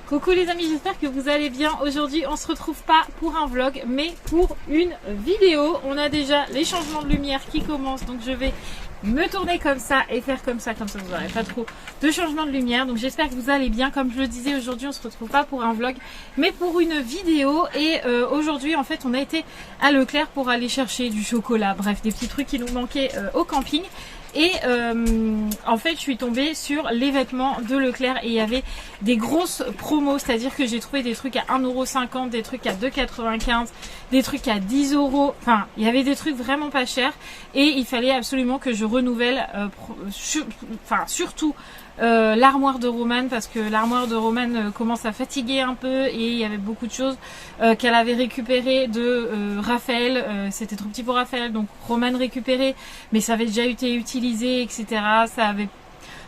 Coucou les amis, j'espère que vous allez bien. Aujourd'hui on se retrouve pas pour un vlog mais pour une vidéo. On a déjà les changements de lumière qui commencent, donc je vais me tourner comme ça et faire comme ça vous n'aurez pas trop de changements de lumière. Donc j'espère que vous allez bien. Comme je le disais, aujourd'hui on se retrouve pas pour un vlog mais pour une vidéo. Et aujourd'hui en fait on a été à Leclerc pour aller chercher du chocolat, bref des petits trucs qui nous manquaient au camping. Et en fait je suis tombée sur les vêtements de Leclerc et il y avait des grosses promos, c'est à dire que j'ai trouvé des trucs à 1,50 €, des trucs à 2,95 €, des trucs à 10 €, enfin il y avait des trucs vraiment pas chers et il fallait absolument que je renouvelle surtout l'armoire de Romane, parce que l'armoire de Romane commence à fatiguer un peu et il y avait beaucoup de choses qu'elle avait récupérées de Raphaël. C'était trop petit pour Raphaël, donc Romane récupéré, mais ça avait déjà été utilisé, etc. Ça avait...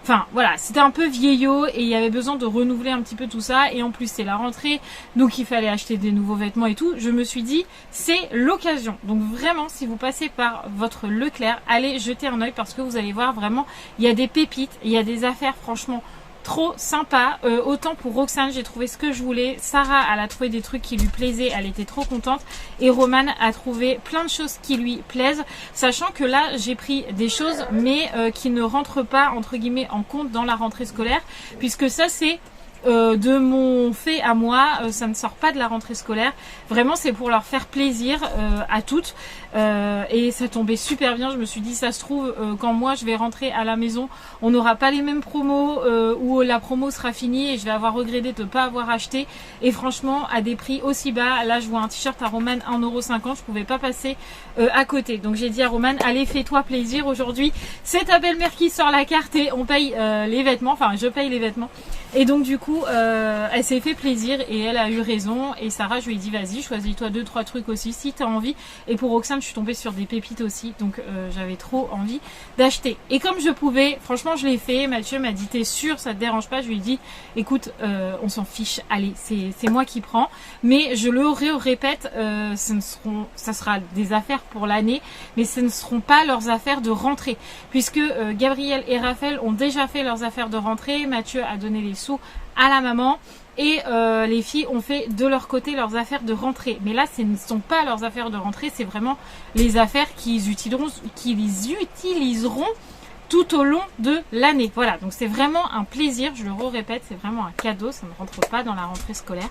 Enfin voilà, c'était un peu vieillot et il y avait besoin de renouveler un petit peu tout ça. Et en plus c'est la rentrée, donc il fallait acheter des nouveaux vêtements et tout. Je me suis dit c'est l'occasion. Donc vraiment si vous passez par votre Leclerc, allez jeter un oeil parce que vous allez voir vraiment il y a des pépites, il y a des affaires franchement trop sympa. Autant pour Roxane j'ai trouvé ce que je voulais, Sarah elle a trouvé des trucs qui lui plaisaient, elle était trop contente, et Romane a trouvé plein de choses qui lui plaisent, sachant que là j'ai pris des choses mais qui ne rentrent pas entre guillemets en compte dans la rentrée scolaire, puisque ça c'est de mon fait à moi, ça ne sort pas de la rentrée scolaire. Vraiment c'est pour leur faire plaisir à toutes, et ça tombait super bien. Je me suis dit ça se trouve quand moi je vais rentrer à la maison on n'aura pas les mêmes promos, ou la promo sera finie et je vais avoir regretté de ne pas avoir acheté. Et franchement à des prix aussi bas, là je vois un t-shirt à Romane 1,50 €, je pouvais pas passer à côté. Donc j'ai dit à Romane allez fais-toi plaisir aujourd'hui, c'est ta belle-mère qui sort la carte et on paye les vêtements, enfin je paye les vêtements. Et donc du coup elle s'est fait plaisir et elle a eu raison. Et Sarah je lui ai dit vas-y choisis-toi 2-3 trucs aussi si tu as envie. Et pour Roxane je suis tombée sur des pépites aussi, donc j'avais trop envie d'acheter. Et comme je pouvais, franchement je l'ai fait. Mathieu m'a dit t'es sûr ça te dérange pas? Je lui ai dit écoute on s'en fiche, allez c'est moi qui prends. Mais je le répète, ça sera des affaires pour l'année, mais ce ne seront pas leurs affaires de rentrée, puisque Gabriel et Raphaël ont déjà fait leurs affaires de rentrée. Mathieu a donné les sous à la maman et les filles ont fait de leur côté leurs affaires de rentrée. Mais là ce ne sont pas leurs affaires de rentrée, c'est vraiment les affaires qu'ils utiliseront tout au long de l'année. Voilà, donc c'est vraiment un plaisir, je le répète, c'est vraiment un cadeau, ça ne rentre pas dans la rentrée scolaire.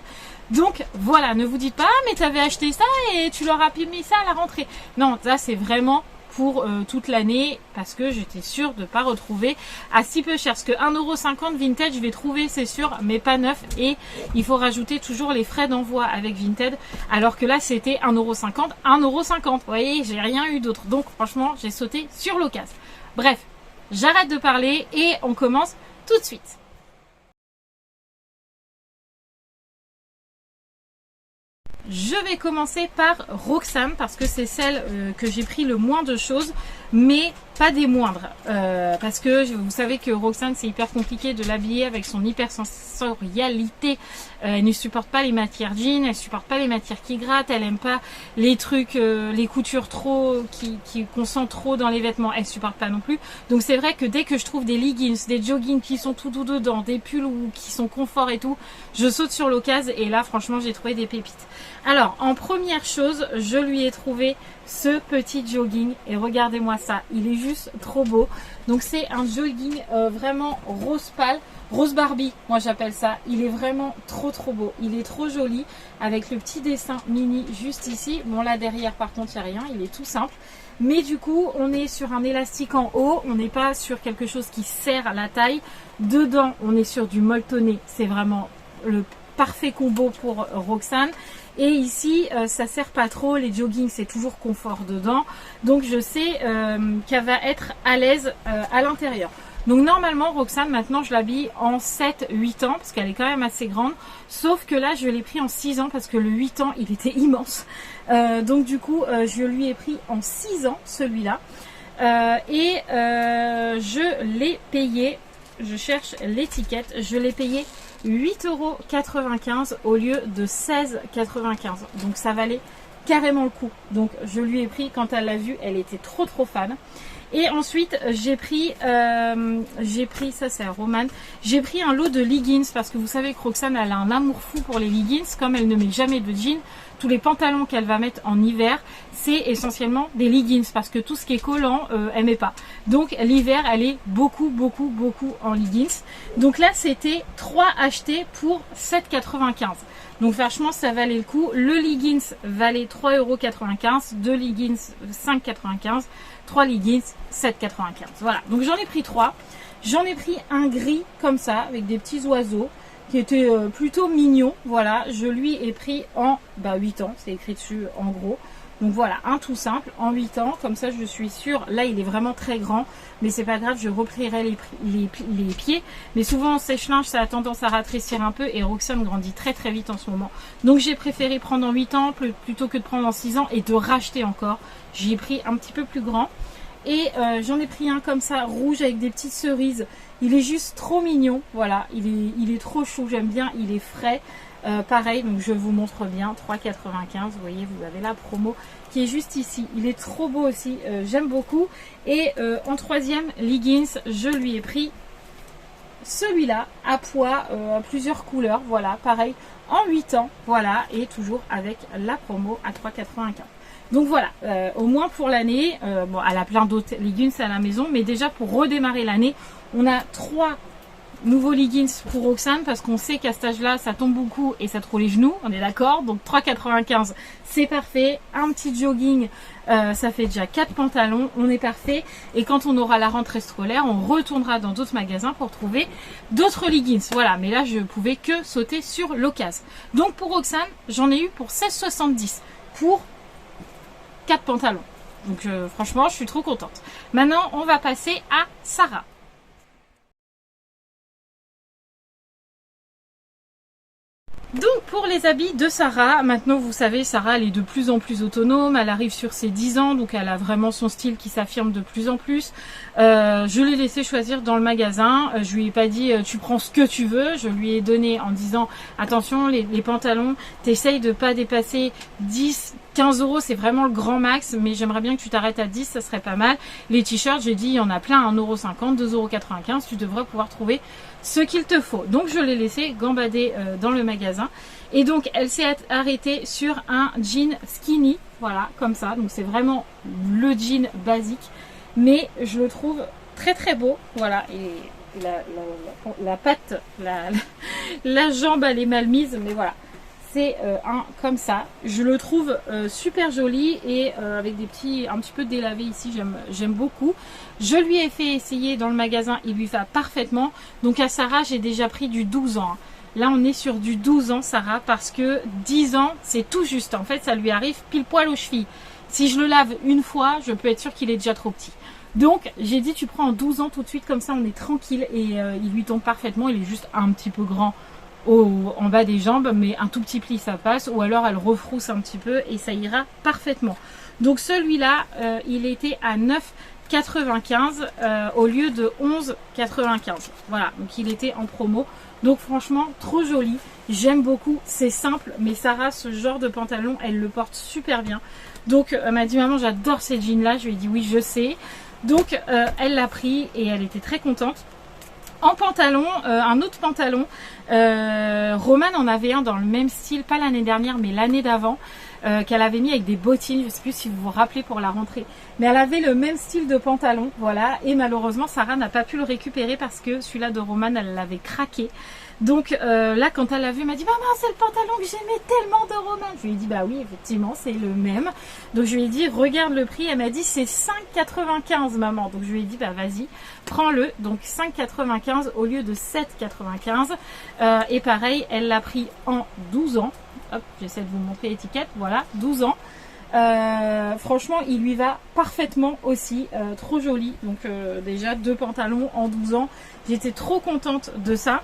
Donc voilà, ne vous dites pas mais tu avais acheté ça et tu leur as mis ça à la rentrée. Non, ça c'est vraiment pour toute l'année, parce que j'étais sûre de ne pas retrouver à si peu cher. Parce que 1,50 € Vinted je vais trouver c'est sûr, mais pas neuf, et il faut rajouter toujours les frais d'envoi avec Vinted, alors que là c'était 1,50 €, 1,50 €. Vous voyez, j'ai rien eu d'autre, donc franchement j'ai sauté sur l'occasion. Bref, j'arrête de parler et on commence tout de suite. Je vais commencer par Roxane parce que c'est celle que j'ai pris le moins de choses, mais pas des moindres, parce que vous savez que Roxane c'est hyper compliqué de l'habiller avec son hypersensorialité. Elle ne supporte pas les matières jeans, elle supporte pas les matières qui grattent, elle aime pas les trucs, les coutures trop qu'on sent trop dans les vêtements, elle supporte pas non plus. Donc c'est vrai que dès que je trouve des leggings, des joggings qui sont tout dedans, des pulls qui sont confort et tout, je saute sur l'occasion. Et là franchement j'ai trouvé des pépites. Alors en première chose je lui ai trouvé ce petit jogging et regardez-moi ça, il est juste trop beau. Donc c'est un jogging vraiment rose pâle, rose Barbie moi j'appelle ça. Il est vraiment trop beau, il est trop joli avec le petit dessin mini juste ici. Bon là derrière par contre il n'y a rien, il est tout simple. Mais du coup on est sur un élastique en haut, on n'est pas sur quelque chose qui serre la taille. Dedans on est sur du molletonné, c'est vraiment le parfait combo pour Roxane. Et ici ça sert pas trop, les joggings c'est toujours confort dedans, donc je sais qu'elle va être à l'aise à l'intérieur. Donc normalement Roxane maintenant je l'habille en 7-8 ans parce qu'elle est quand même assez grande, sauf que là je l'ai pris en 6 ans parce que le 8 ans il était immense, donc du coup je lui ai pris en 6 ans celui-là, et je l'ai payé, je cherche l'étiquette, je l'ai payé 8,95 € au lieu de 16,95 €. Donc ça valait carrément le coup. Donc je lui ai pris, quand elle l'a vu, elle était trop fan. Et ensuite j'ai pris ça c'est à Roman, j'ai pris un lot de leggings parce que vous savez que Roxane elle a un amour fou pour les leggings, comme elle ne met jamais de jeans. Tous les pantalons qu'elle va mettre en hiver, c'est essentiellement des leggings parce que tout ce qui est collant, elle met pas. Donc l'hiver, elle est beaucoup en leggings. Donc là, c'était 3 achetés pour 7,95 €. Donc franchement, ça valait le coup. Le leggings valait 3,95 €, 2 leggings 5,95 €, 3 leggings 7,95 €. Voilà, donc j'en ai pris 3. J'en ai pris un gris comme ça, avec des petits oiseaux, qui était plutôt mignon. Voilà, je lui ai pris en 8 ans, c'est écrit dessus en gros. Donc voilà, un tout simple, en 8 ans, comme ça je suis sûre. Là il est vraiment très grand, mais c'est pas grave, je replierai les pieds. Mais souvent en sèche-linge ça a tendance à rétrécir un peu et Roxane grandit très vite en ce moment. Donc j'ai préféré prendre en 8 ans plutôt que de prendre en 6 ans et de racheter encore. J'ai pris un petit peu plus grand. Et j'en ai pris un comme ça, rouge avec des petites cerises. Il est juste trop mignon, voilà, il est trop chou, j'aime bien, il est frais. Pareil, donc je vous montre bien, 3,95 €, vous voyez, vous avez la promo qui est juste ici. Il est trop beau aussi, j'aime beaucoup. Et en troisième leggings, je lui ai pris celui-là à pois, à plusieurs couleurs, voilà, pareil, en 8 ans, voilà, et toujours avec la promo à 3,95 €. Donc voilà, au moins pour l'année, bon, elle a plein d'autres leggings à la maison, mais déjà pour redémarrer l'année, on a 3 nouveaux leggings pour Roxane, parce qu'on sait qu'à cet âge-là, ça tombe beaucoup et ça trouve les genoux, on est d'accord. Donc 3,95 €, c'est parfait. Un petit jogging, ça fait déjà 4 pantalons, on est parfait. Et quand on aura la rentrée scolaire, on retournera dans d'autres magasins pour trouver d'autres leggings. Voilà, mais là, je pouvais que sauter sur l'occasion. Donc pour Roxane, j'en ai eu pour 16,70 € pour 4 pantalons. Donc franchement, je suis trop contente. Maintenant, on va passer à Sarah. Donc pour les habits de Sarah, maintenant vous savez, Sarah elle est de plus en plus autonome, elle arrive sur ses 10 ans, donc elle a vraiment son style qui s'affirme de plus en plus. Je l'ai laissé choisir dans le magasin, je lui ai pas dit tu prends ce que tu veux, je lui ai donné en disant attention les pantalons, t'essayes de pas dépasser 10, 15 €, c'est vraiment le grand max, mais j'aimerais bien que tu t'arrêtes à 10, ça serait pas mal. Les t-shirts, j'ai dit il y en a plein à 1,50 €, 2,95 €, tu devrais pouvoir trouver ce qu'il te faut. Donc je l'ai laissé gambader dans le magasin. Et donc elle s'est arrêtée sur un jean skinny, voilà, comme ça. Donc c'est vraiment le jean basique, mais je le trouve très beau, voilà. Et la patte, la jambe elle est mal mise, mais voilà. C'est un comme ça, je le trouve super joli et avec des petits, un petit peu délavé ici, j'aime beaucoup. Je lui ai fait essayer dans le magasin, il lui va parfaitement. Donc à Sarah, j'ai déjà pris du 12 ans. Là, on est sur du 12 ans, Sarah, parce que 10 ans, c'est tout juste. En fait, ça lui arrive pile poil aux chevilles. Si je le lave une fois, je peux être sûre qu'il est déjà trop petit. Donc, j'ai dit, tu prends en 12 ans tout de suite, comme ça, on est tranquille. Et il lui tombe parfaitement, il est juste un petit peu grand en bas des jambes, mais un tout petit pli ça passe, ou alors elle refrousse un petit peu et ça ira parfaitement. Donc celui-là il était à 9,95 au lieu de 11,95. Voilà, donc il était en promo. Donc franchement trop joli, j'aime beaucoup, c'est simple, mais Sarah ce genre de pantalon elle le porte super bien. Donc elle m'a dit maman j'adore ces jeans là, je lui ai dit oui je sais. Donc elle l'a pris et elle était très contente. En pantalon, un autre pantalon, Romane en avait un dans le même style, pas l'année dernière mais l'année d'avant, qu'elle avait mis avec des bottines, je ne sais plus si vous vous rappelez pour la rentrée, mais elle avait le même style de pantalon, voilà, et malheureusement Sarah n'a pas pu le récupérer parce que celui-là de Romane elle l'avait craqué. Donc là quand elle l'a vu, elle m'a dit maman c'est le pantalon que j'aimais tellement de Romane. Je lui ai dit bah oui effectivement c'est le même. Donc je lui ai dit regarde le prix, elle m'a dit c'est 5,95 maman. Donc je lui ai dit bah vas-y prends-le. Donc 5,95 au lieu de 7,95 et pareil elle l'a pris en 12 ans. Hop j'essaie de vous montrer l'étiquette, voilà 12 ans. Franchement il lui va parfaitement aussi, trop joli. Donc déjà 2 pantalons en 12 ans, j'étais trop contente de ça.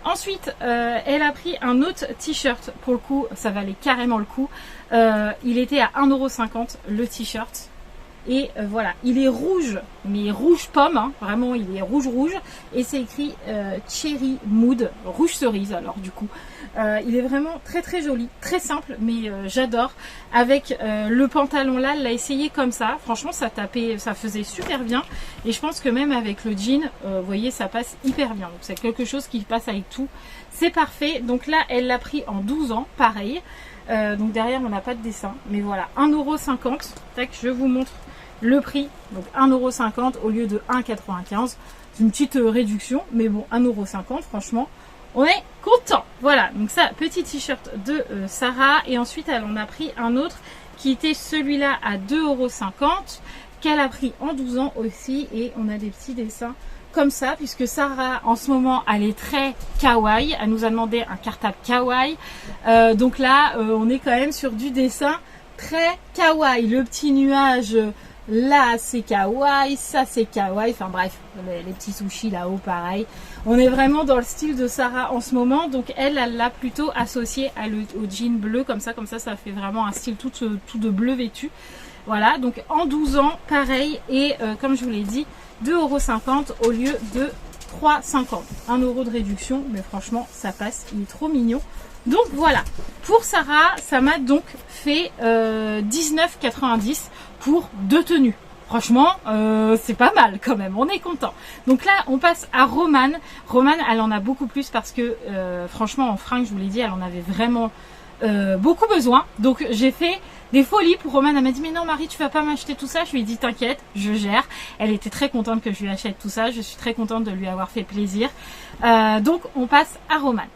Ensuite, elle a pris un autre t-shirt, pour le coup, ça valait carrément le coup. Il était à 1,50 € le t-shirt. Et voilà, il est rouge, mais rouge pomme, hein, vraiment il est rouge rouge, et c'est écrit Cherry Mood, rouge cerise alors du coup. Il est vraiment très très joli, très simple, mais j'adore. Avec le pantalon là, l'a essayé comme ça, franchement ça tapait, ça faisait super bien, et je pense que même avec le jean, vous voyez, ça passe hyper bien. Donc c'est quelque chose qui passe avec tout, c'est parfait. Donc là, elle l'a pris en 12 ans, pareil. Donc derrière on n'a pas de dessin, mais voilà, 1,50 €. Tac, je vous montre le prix, donc 1,50 € au lieu de 1,95 €. C'est une petite réduction, mais bon, 1,50 €, franchement, on est content. Voilà, donc ça, petit t-shirt de Sarah. Et ensuite, elle en a pris un autre qui était celui-là à 2,50 €, qu'elle a pris en 12 ans aussi. Et on a des petits dessins comme ça, puisque Sarah, en ce moment, elle est très kawaii. Elle nous a demandé un cartable kawaii. Donc là, on est quand même sur du dessin très kawaii. Le petit nuage... là c'est kawaii, ça c'est kawaii, enfin bref, les petits sushis là-haut pareil. On est vraiment dans le style de Sarah en ce moment, donc elle l'a plutôt associé au jean bleu, comme ça ça fait vraiment un style tout de bleu vêtu. Voilà, donc en 12 ans, pareil, et comme je vous l'ai dit, 2,50 € au lieu de 3,50 €. 1 € de réduction, mais franchement ça passe, il est trop mignon. Donc voilà, pour Sarah, ça m'a donc fait 19,90 € pour 2 tenues. Franchement, c'est pas mal quand même, on est content. Donc là, on passe à Romane. Romane, elle en a beaucoup plus parce que franchement, en fringues, je vous l'ai dit, elle en avait vraiment beaucoup besoin. Donc j'ai fait des folies pour Romane. Elle m'a dit, mais non Marie, tu vas pas m'acheter tout ça. Je lui ai dit, t'inquiète, je gère. Elle était très contente que je lui achète tout ça. Je suis très contente de lui avoir fait plaisir. Donc on passe à Romane.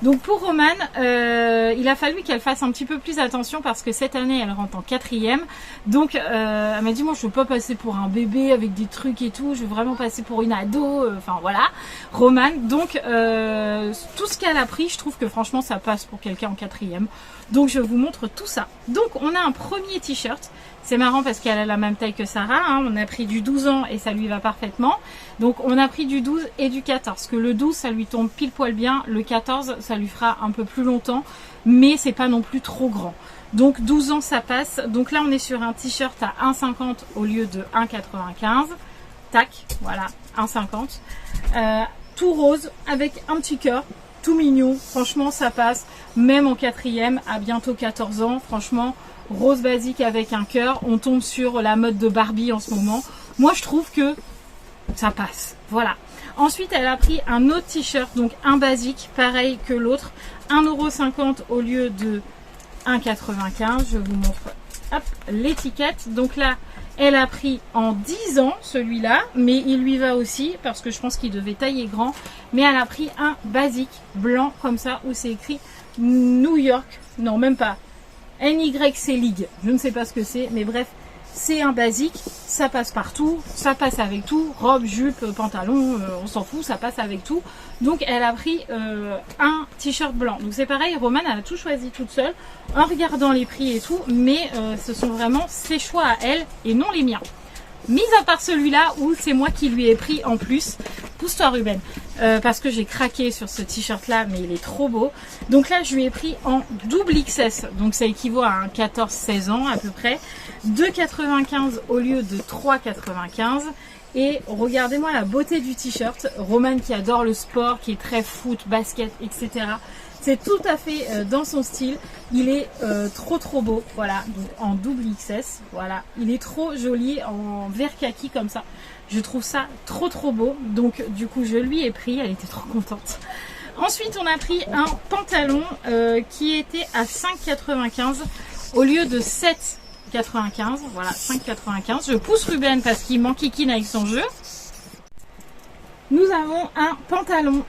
Donc pour Romane, il a fallu qu'elle fasse un petit peu plus attention parce que cette année elle rentre en 4e. Donc elle m'a dit, moi je veux pas passer pour un bébé avec des trucs et tout, je veux vraiment passer pour une ado, enfin voilà, Romane. Donc tout ce qu'elle a pris, je trouve que franchement ça passe pour quelqu'un en 4e. Donc je vous montre tout ça. Donc on a un premier t-shirt. C'est marrant parce qu'elle a la même taille que Sarah, hein. On a pris du 12 ans et ça lui va parfaitement. Donc on a pris du 12 et du 14. Parce que le 12 ça lui tombe pile poil bien. Le 14 ça lui fera un peu plus longtemps. Mais c'est pas non plus trop grand. Donc 12 ans ça passe. Donc là on est sur un t-shirt à 1,50 € au lieu de 1,95 €. Tac, voilà, 1,50 €. Tout rose avec un petit cœur. Tout mignon. Franchement ça passe. Même en 4e à bientôt 14 ans. Franchement... rose basique avec un cœur, on tombe sur la mode de Barbie en ce moment. Moi je trouve que ça passe, voilà. Ensuite elle a pris un autre t-shirt, donc un basique, pareil que l'autre, 1,50 € au lieu de 1,95 €. Je vous montre l'étiquette. Donc là elle a pris en 10 ans celui-là, mais il lui va aussi parce que je pense qu'il devait tailler grand. Mais elle a pris un basique blanc comme ça où c'est écrit New York, non même pas, NYC League, je ne sais pas ce que c'est, mais bref, c'est un basique, ça passe partout, ça passe avec tout, robe, jupe, pantalon, on s'en fout, ça passe avec tout. Donc elle a pris un t-shirt blanc. Donc c'est pareil, Romane elle a tout choisi toute seule, en regardant les prix et tout, mais ce sont vraiment ses choix à elle et non les miens. Mis à part celui-là où c'est moi qui lui ai pris en plus. Pousse-toi Ruben. Parce que j'ai craqué sur ce t-shirt là, mais il est trop beau. Donc là je lui ai pris en double XS. Donc ça équivaut à un 14-16 ans à peu près. 2,95 € au lieu de 3,95 €. Et regardez-moi la beauté du t-shirt. Romane qui adore le sport, qui est très foot, basket, etc. C'est tout à fait dans son style. Il est trop beau. Voilà, donc en double XS. Voilà, il est trop joli en vert kaki comme ça. Je trouve ça trop beau. Donc du coup je lui ai pris. Elle était trop contente. Ensuite on a pris un pantalon qui était à 5,95 € au lieu de 7,95 €. Voilà, 5,95 €. Je pousse Ruben parce qu'il m'enquiquine avec son jeu. Nous avons un pantalon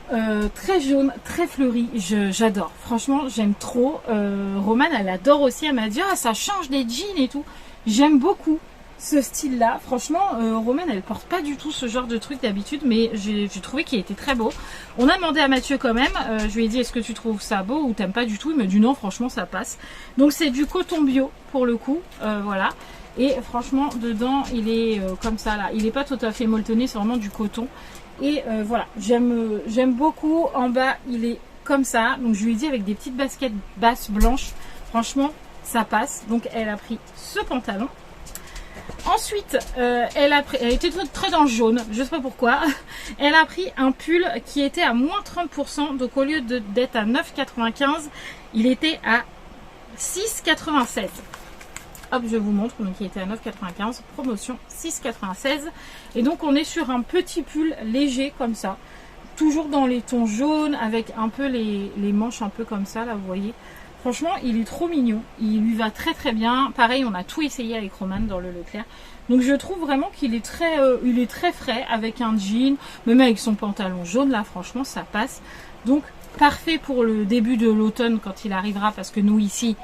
très jaune, très fleuri, j'adore, franchement j'aime trop. Romane elle adore aussi, elle m'a dit ah, ça change des jeans et tout. J'aime beaucoup ce style là, franchement Romane elle porte pas du tout ce genre de truc d'habitude, mais j'ai trouvé qu'il était très beau. On a demandé à Mathieu quand même, je lui ai dit est-ce que tu trouves ça beau ou t'aimes pas du tout, il m'a dit non franchement ça passe. Donc c'est du coton bio pour le coup, voilà. Et franchement dedans il est comme ça là, il est pas tout à fait molletonné, c'est vraiment du coton. Et voilà, j'aime beaucoup. En bas, il est comme ça. Donc je lui ai dit avec des petites baskets basses blanches, franchement ça passe. Donc elle a pris ce pantalon. Ensuite, elle était très dans le jaune, je sais pas pourquoi. Elle a pris un pull qui était à moins 30%, donc au lieu d'être à 9,95, il était à 6,96. Hop, je vous montre, donc il était à 9,95, promotion 6,96. Et donc on est sur un petit pull léger comme ça, toujours dans les tons jaunes, avec un peu les manches un peu comme ça, là vous voyez. Franchement, il est trop mignon, il lui va très très bien. Pareil, on a tout essayé avec Roman dans le Leclerc. Donc je trouve vraiment qu'il est très frais avec un jean, même avec son pantalon jaune là, franchement ça passe. Donc parfait pour le début de l'automne quand il arrivera, parce que nous ici,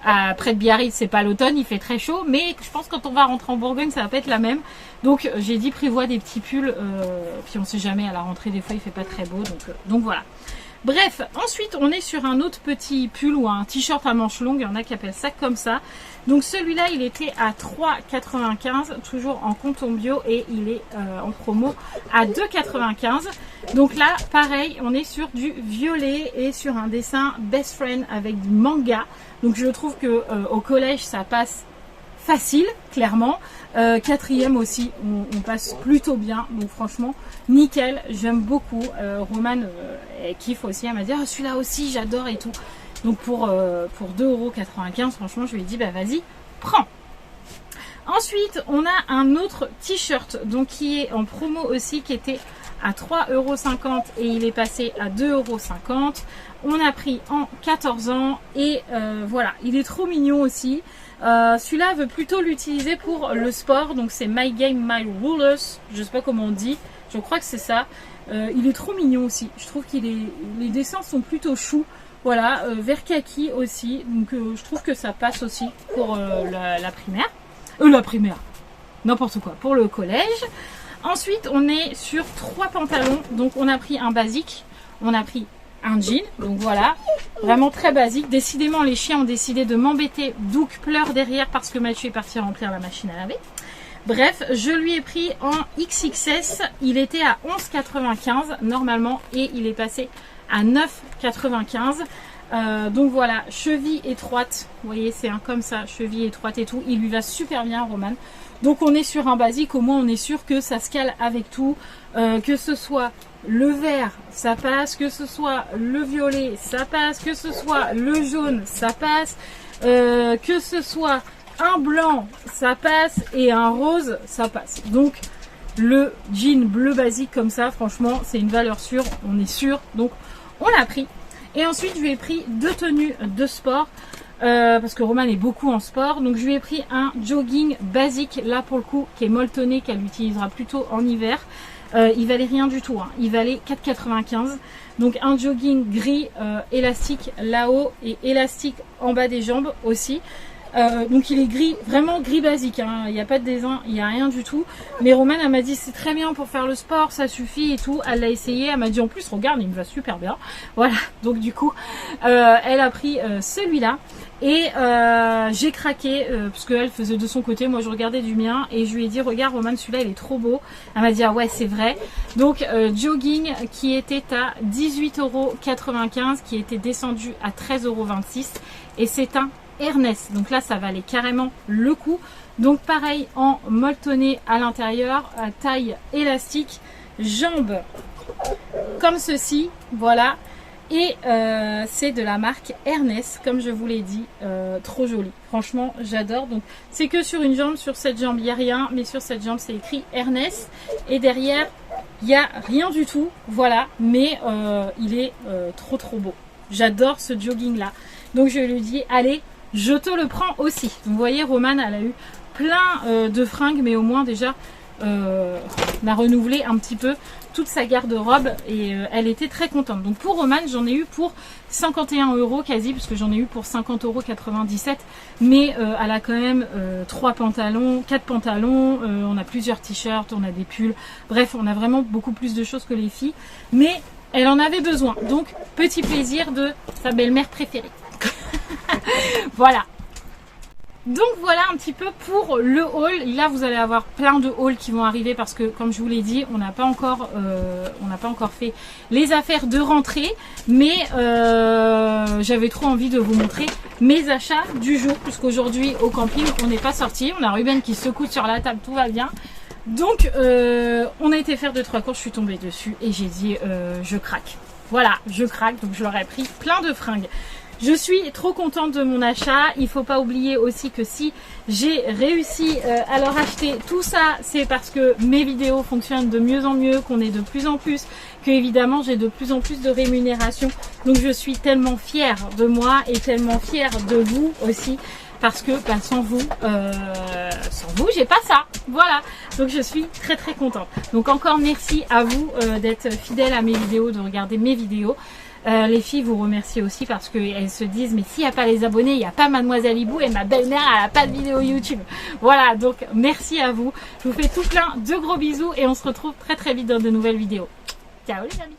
près de Biarritz, c'est pas l'automne, il fait très chaud, mais je pense que quand on va rentrer en Bourgogne, ça va pas être la même. Donc j'ai dit prévois des petits pulls, puis on sait jamais, à la rentrée des fois il fait pas très beau, donc voilà. Bref, ensuite on est sur un autre petit pull ou un t-shirt à manches longues, il y en a qui appellent ça comme ça. Donc celui-là il était à 3,95, toujours en compte en bio, et il est en promo à 2,95. Donc là pareil, on est sur du violet et sur un dessin best friend avec du manga. Donc je trouve que au collège ça passe facile, clairement. Quatrième aussi, on passe plutôt bien. Donc franchement, nickel, j'aime beaucoup. Romane elle kiffe aussi, elle m'a dit oh, celui-là aussi j'adore et tout. Donc pour 2,95 €, franchement je lui ai dit bah vas-y, prends. Ensuite on a un autre t-shirt donc qui est en promo aussi, qui était à 3,50 € et il est passé à 2,50 €. On a pris en 14 ans et voilà, il est trop mignon aussi. Celui-là veut plutôt l'utiliser pour le sport, donc c'est My Game My Rulers, je sais pas comment on dit, je crois que c'est ça. Il est trop mignon aussi, je trouve les dessins sont plutôt choux. Voilà, vert kaki aussi, donc je trouve que ça passe aussi pour la primaire, n'importe quoi, pour le collège. Ensuite on est sur 3 pantalons, donc on a pris un basique, on a pris un jean, donc voilà, vraiment très basique. Décidément les chiens ont décidé de m'embêter, Douk pleure derrière parce que Mathieu est parti remplir la machine à laver. Bref, je lui ai pris en XXS, il était à 11,95 normalement et il est passé à 9,95. Donc voilà, cheville étroite, vous voyez c'est un comme ça, cheville étroite et tout, il lui va super bien Roman. Donc on est sur un basique, au moins on est sûr que ça se cale avec tout, que ce soit le vert ça passe, que ce soit le violet ça passe, que ce soit le jaune ça passe, que ce soit un blanc ça passe et un rose ça passe. Donc le jean bleu basique comme ça, franchement c'est une valeur sûre, on est sûr, donc on l'a pris. Et ensuite je lui ai pris 2 tenues de sport, parce que Roman est beaucoup en sport, donc je lui ai pris un jogging basique là pour le coup qui est molletonné, qu'elle utilisera plutôt en hiver. Il valait rien du tout, hein. Il valait 4,95 €. Donc un jogging gris élastique là-haut et élastique en bas des jambes aussi. Donc il est gris, vraiment gris basique, hein. Il n'y a pas de dessin, il n'y a rien du tout. Mais Romane elle m'a dit c'est très bien pour faire le sport, ça suffit et tout. Elle l'a essayé, elle m'a dit en plus regarde il me va super bien. Voilà, donc du coup elle a pris celui-là. Et j'ai craqué parce qu'elle faisait de son côté, moi je regardais du mien et je lui ai dit regarde Romane celui-là il est trop beau. Elle m'a dit ah ouais c'est vrai. Donc jogging qui était à 18,95 €, qui était descendu à 13,26 € et c'est un Ernest, donc là ça valait carrément le coup. Donc pareil en molletonné à l'intérieur, à taille élastique, jambes comme ceci, voilà. Et c'est de la marque Ernest, comme je vous l'ai dit, trop joli. Franchement, j'adore. Donc c'est que sur une jambe, sur cette jambe il n'y a rien, mais sur cette jambe c'est écrit Ernest. Et derrière il n'y a rien du tout, voilà. Mais il est trop beau. J'adore ce jogging là. Donc je lui dis allez, je te le prends aussi. Donc, vous voyez, Romane, elle a eu plein de fringues, mais au moins déjà, on a renouvelé un petit peu toute sa garde-robe et elle était très contente. Donc pour Romane, j'en ai eu pour 51 € quasi, puisque j'en ai eu pour 50,97 €. Mais elle a quand même 4 pantalons, on a plusieurs t-shirts, on a des pulls. Bref, on a vraiment beaucoup plus de choses que les filles. Mais elle en avait besoin. Donc, petit plaisir de sa belle-mère préférée. Voilà. Donc voilà un petit peu pour le haul. Là vous allez avoir plein de hauls qui vont arriver parce que comme je vous l'ai dit, on n'a pas encore fait les affaires de rentrée, mais j'avais trop envie de vous montrer mes achats du jour, puisqu'aujourd'hui au camping on n'est pas sorti. On a Ruben qui secoue sur la table, tout va bien. Donc on a été faire 2-3 courses, je suis tombée dessus et j'ai dit je craque. Voilà, je craque, donc je leur ai pris plein de fringues. Je suis trop contente de mon achat. Il faut pas oublier aussi que si j'ai réussi à leur acheter tout ça, c'est parce que mes vidéos fonctionnent de mieux en mieux, qu'on est de plus en plus, que évidemment j'ai de plus en plus de rémunération. Donc je suis tellement fière de moi et tellement fière de vous aussi. Parce que bah, sans vous, j'ai pas ça. Voilà. Donc je suis très très contente. Donc encore merci à vous d'être fidèles à mes vidéos, de regarder mes vidéos. Les filles vous remercient aussi parce qu'elles se disent mais s'il n'y a pas les abonnés, il n'y a pas Mademoiselle Hibou et ma belle-mère elle n'a pas de vidéo YouTube. Voilà, donc merci à vous. Je vous fais tout plein de gros bisous et on se retrouve très très vite dans de nouvelles vidéos. Ciao les amis.